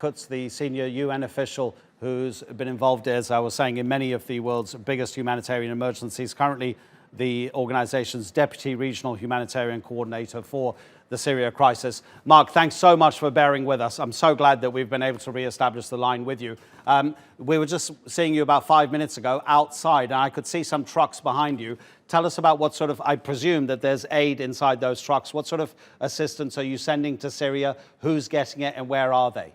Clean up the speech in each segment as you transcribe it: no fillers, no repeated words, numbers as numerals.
Kutz, the senior UN official who's been involved, as I was saying, in many of the world's biggest humanitarian emergencies, currently the organization's Deputy Regional Humanitarian Coordinator for the Syria crisis. Mark, thanks so much for bearing with us. I'm so glad that we've been able to re-establish the line with you. We were just seeing you about 5 minutes ago outside, and I could see some trucks behind you. Tell us about what sort of, I presume that there's aid inside those trucks. What sort of assistance are you sending to Syria? Who's getting it and where are they?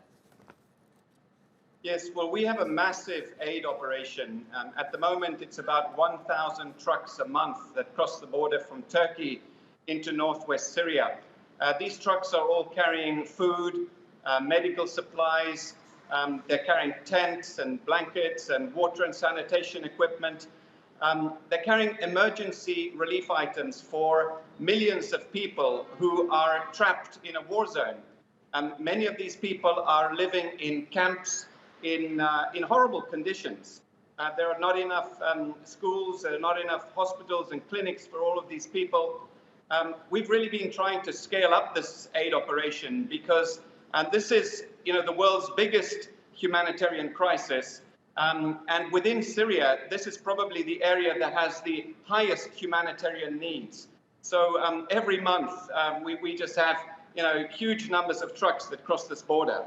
Yes, well, we have a massive aid operation. At the moment, it's about 1,000 trucks a month that cross the border from Turkey into northwest Syria. These trucks are all carrying food, medical supplies. They're carrying tents and blankets and water and sanitation equipment. They're carrying emergency relief items for millions of people who are trapped in a war zone. Many of these people are living in camps in horrible conditions. There are not enough schools, there are not enough hospitals and clinics for all of these people. We've really been trying to scale up this aid operation because this is, the world's biggest humanitarian crisis. And within Syria, this is probably the area that has the highest humanitarian needs. So every month, we just have, huge numbers of trucks that cross this border.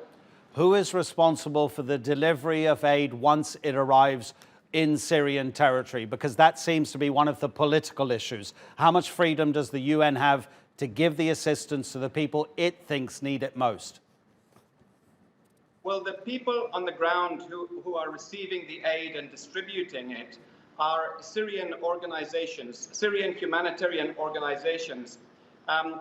Who is responsible for the delivery of aid once it arrives in Syrian territory? Because that seems to be one of the political issues. How much freedom does the UN have to give the assistance to the people it thinks need it most? Well, the people on the ground who are receiving the aid and distributing it are Syrian organizations, Syrian humanitarian organizations.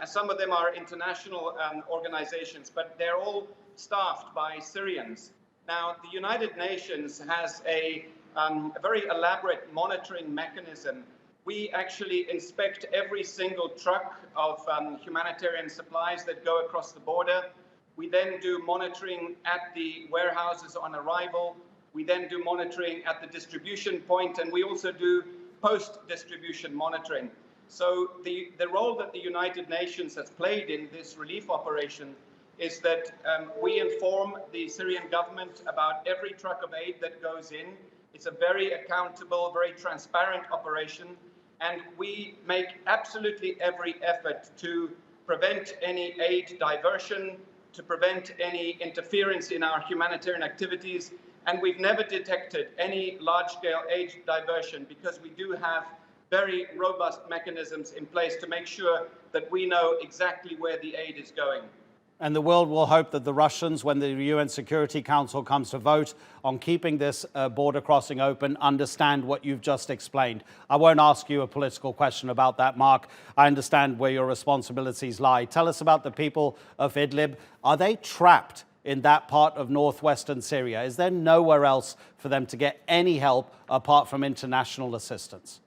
Some of them are international organizations, but they're all staffed by Syrians. Now, the United Nations has a very elaborate monitoring mechanism. We actually inspect every single truck of humanitarian supplies that go across the border. We then do monitoring at the warehouses on arrival. We then do monitoring at the distribution point, and we also do post-distribution monitoring. So the role that the United Nations has played in this relief operation is that we inform the Syrian government about every truck of aid that goes in. It's a very accountable, very transparent operation, and we make absolutely every effort to prevent any aid diversion, to prevent any interference in our humanitarian activities, and we've never detected any large-scale aid diversion because we do have very robust mechanisms in place to make sure that we know exactly where the aid is going. And the world will hope that the Russians, when the UN Security Council comes to vote on keeping this border crossing open, understand what you've just explained. I won't ask you a political question about that, Mark. I understand where your responsibilities lie. Tell us about the people of Idlib. Are they trapped in that part of northwestern Syria? Is there nowhere else for them to get any help apart from international assistance?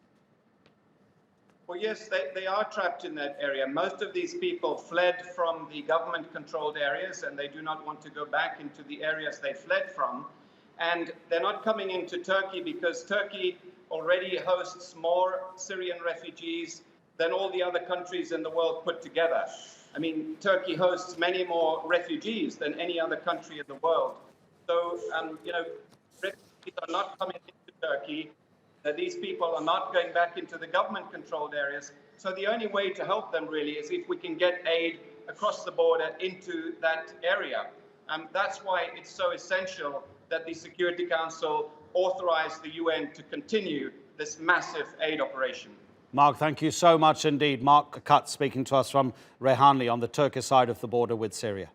Well, yes, they are trapped in that area. Most of these people fled from the government-controlled areas, and they do not want to go back into the areas they fled from. And they're not coming into Turkey because Turkey already hosts more Syrian refugees than all the other countries in the world put together. I mean, Turkey hosts many more refugees than any other country in the world. So, refugees are not coming into Turkey. These people are not going back into the government-controlled areas. So the only way to help them really is if we can get aid across the border into that area. That's why it's so essential that the Security Council authorize the UN to continue this massive aid operation. Mark, thank you so much indeed. Mark Kutz speaking to us from Reyhanli on the Turkish side of the border with Syria.